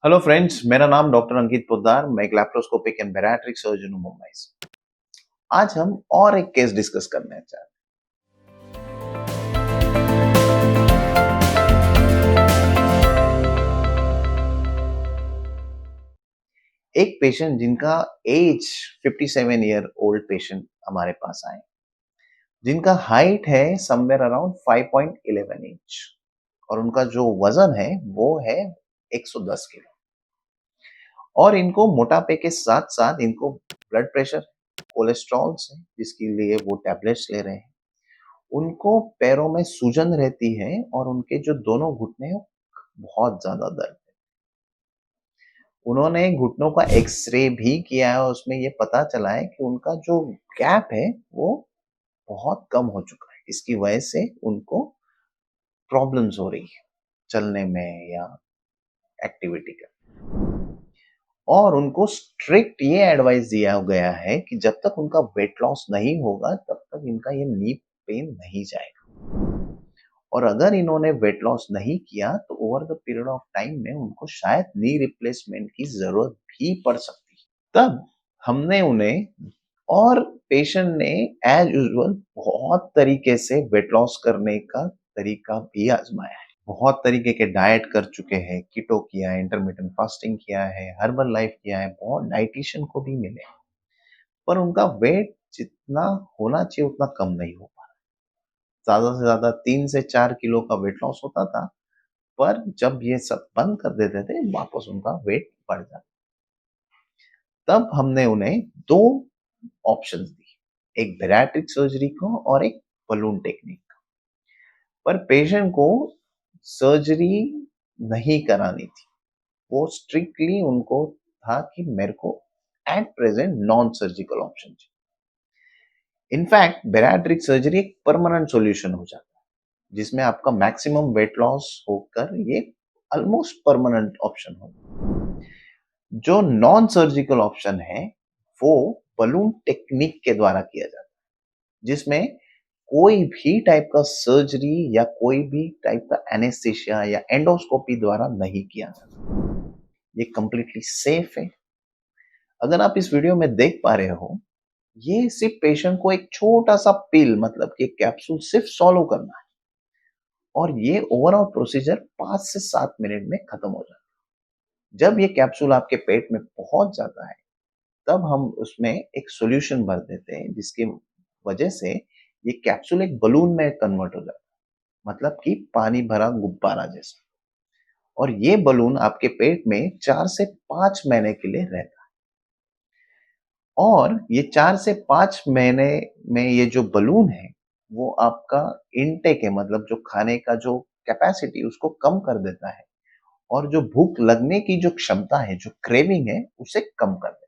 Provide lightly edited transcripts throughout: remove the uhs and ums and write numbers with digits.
Hello friends, मेरा नाम doctor अंकित पोद्दार। मैं एक लैप्रोस्कोपिक एंड बैरिएट्रिक सर्जन हूं मुंबई से। आज हम और एक केस डिस्कस करने चाहते हैं। एक पेशेंट जिनका एज 57 ईयर ओल्ड पेशेंट हमारे पास आए, जिनका हाइट है समवेयर अराउंड 5.11 इंच और उनका जो वजन है वो है 110 किलो। और इनको मोटापे के साथ साथ इनको ब्लड प्रेशर, कोलेस्ट्रॉल से जिसके लिए वो टैबलेट्स ले रहे हैं। उनको पैरों में सूजन रहती है और उनके जो दोनों घुटने हैं बहुत ज़्यादा दर्द है। उन्होंने घुटनों का एक्स-रे भी किया है और उसमें ये पता चला है कि उनका जो गैप है वो बहुत कम हो चुका है। इसकी वजह से उनको प्रॉब्लम्स हो रही है चलने में या एक्टिविटी का। और उनको स्ट्रिक्ट ये एडवाइस दिया गया है कि जब तक उनका वेट लॉस नहीं होगा तब तक इनका ये नी पेन नहीं जाएगा। और अगर इन्होंने वेट लॉस नहीं किया तो over the period of time में उनको शायद नी रिप्लेसमेंट की जरूरत भी पड़ सकती है। तब हमने उन्हें और पेशेंट ने एज यूजुअल बहुत तरीके से वेट लॉस करने का तरीका भी आजमाया है। बहुत तरीके के डाइट कर चुके हैं, कीटो किया है, इंटरमिटेंट फास्टिंग किया है, हर्बल लाइफ किया है, बहुत डाइटिशियन को भी मिले, पर उनका वेट जितना होना चाहिए उतना कम नहीं हो पा रहा। ज्यादा से ज्यादा 3 से 4 किलो का वेट लॉस होता था, पर जब ये सब बंद कर देते थे वापस उनका वेट बढ़ जाता। तब हमने उन्हें दो ऑप्शंस दी, एक बैरिएट्रिक सर्जरी को और एक बलून टेक्निक का। पर पेशेंट को सर्जरी नहीं करानी थी। वो स्ट्रिक्टली उनको था कि मेरे को at present non surgical option चाहिए। इनफैक्ट बैरिएट्रिक सर्जरी एक परमानेंट सॉल्यूशन हो जाता है जिसमें आपका मैक्सिमम वेट लॉस होकर ये ऑलमोस्ट परमानेंट ऑप्शन हो। जो नॉन सर्जिकल ऑप्शन है वो बलून टेक्निक के द्वारा किया जाता है, जिसमें कोई भी टाइप का सर्जरी या कोई भी टाइप का एनेस्थीसिया या एंडोस्कोपी द्वारा नहीं किया जाता। ये कंप्लीटली सेफ है। अगर आप इस वीडियो में देख पा रहे हो, ये सिर्फ पेशेंट को एक छोटा सा पिल मतलब कि कैप्सूल सिर्फ सॉलो करना है और ये ओवरऑल प्रोसीजर 5 से 7 मिनट में खत्म हो जाता है। जब ये कैप्सूल आपके पेट में पहुंच जाता है तब हम उसमें एक सॉल्यूशन भर देते हैं जिसकी वजह से ये कैप्सूल एक बलून में कन्वर्ट हो जाता है, मतलब कि पानी भरा गुब्बारा जैसा। और ये बलून आपके पेट में 4 से 5 महीने के लिए रहता है। और ये 4 से 5 महीने में ये जो बलून है वो आपका इनटेक है, मतलब जो खाने का जो कैपेसिटी उसको कम कर देता है और जो भूख लगने की जो क्षमता है, जो क्रेविंग है, उसे कम कर देता है।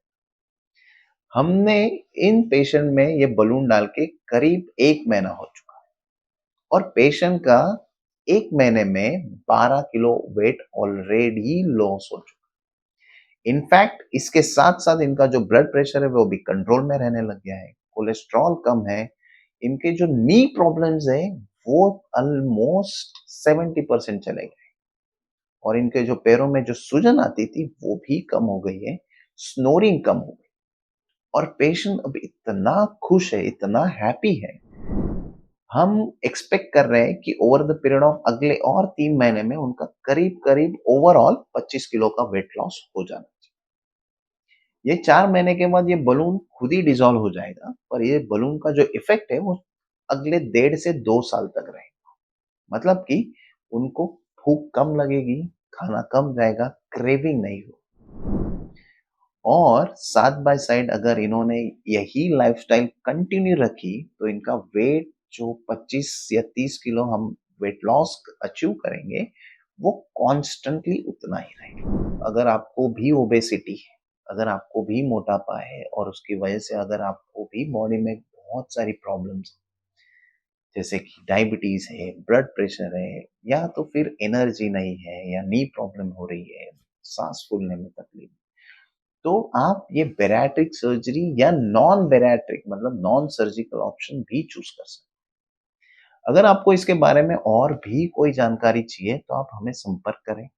हमने इन पेशेंट में ये बलून डाल के करीब 1 महीना हो चुका है और पेशेंट का 1 महीने में 12 किलो वेट ऑलरेडी लॉस हो चुका है। इनफैक्ट इसके साथ-साथ इनका जो ब्लड प्रेशर है वो भी कंट्रोल में रहने लग गया है, कोलेस्ट्रॉल कम है, इनके जो नी प्रॉब्लम्स है वो ऑलमोस्ट 70% चले गए और इनके जो पैरों में जो सूजन आती थी वो भी कम हो गई है, स्नोरिंग कम हो गई और पेशेंट अब इतना खुश है, इतना हैप्पी है। हम एक्सपेक्ट कर रहे हैं कि ओवर द पीरियड ऑफ अगले और 3 महीने में उनका करीब-करीब ओवरऑल 25 किलो का वेट लॉस हो जाना चाहिए। ये 4 महीने के बाद ये बलून खुद ही डिसॉल्व हो जाएगा, पर ये बलून का जो इफेक्ट है वो अगले 1.5 से 2 साल तक रहेगा। मतलब कि उनको भूख कम लगेगी, खाना कम जाएगा, क्रेविंग नहीं हो। और साथ बाय साइड अगर इन्होंने यही लाइफस्टाइल कंटिन्यू रखी तो इनका वेट जो 25 या 30 किलो हम वेट लॉस अचीव करेंगे वो कॉन्स्टेंटली उतना ही रहेगा। अगर आपको भी ओबेसिटी है, अगर आपको भी मोटापा है और उसकी वजह से अगर आपको भी बॉडी में बहुत सारी प्रॉब्लम्स जैसे कि डायबिटीज है, ब्लड प्रेशर है, या तो फिर एनर्जी नहीं है या नी प्रॉब्लम हो रही है, सांस फूलने में तकलीफ, तो आप ये बैरिएट्रिक सर्जरी या नॉन बैरिएट्रिक मतलब नॉन सर्जिकल ऑप्शन भी चूज कर सकते हैं। अगर आपको इसके बारे में और भी कोई जानकारी चाहिए तो आप हमें संपर्क करें।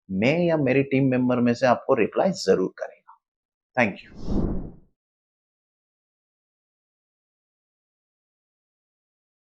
मैं या मेरी टीम मेंबर में से आपको रिप्लाई ज़रूर करेगा। Thank you.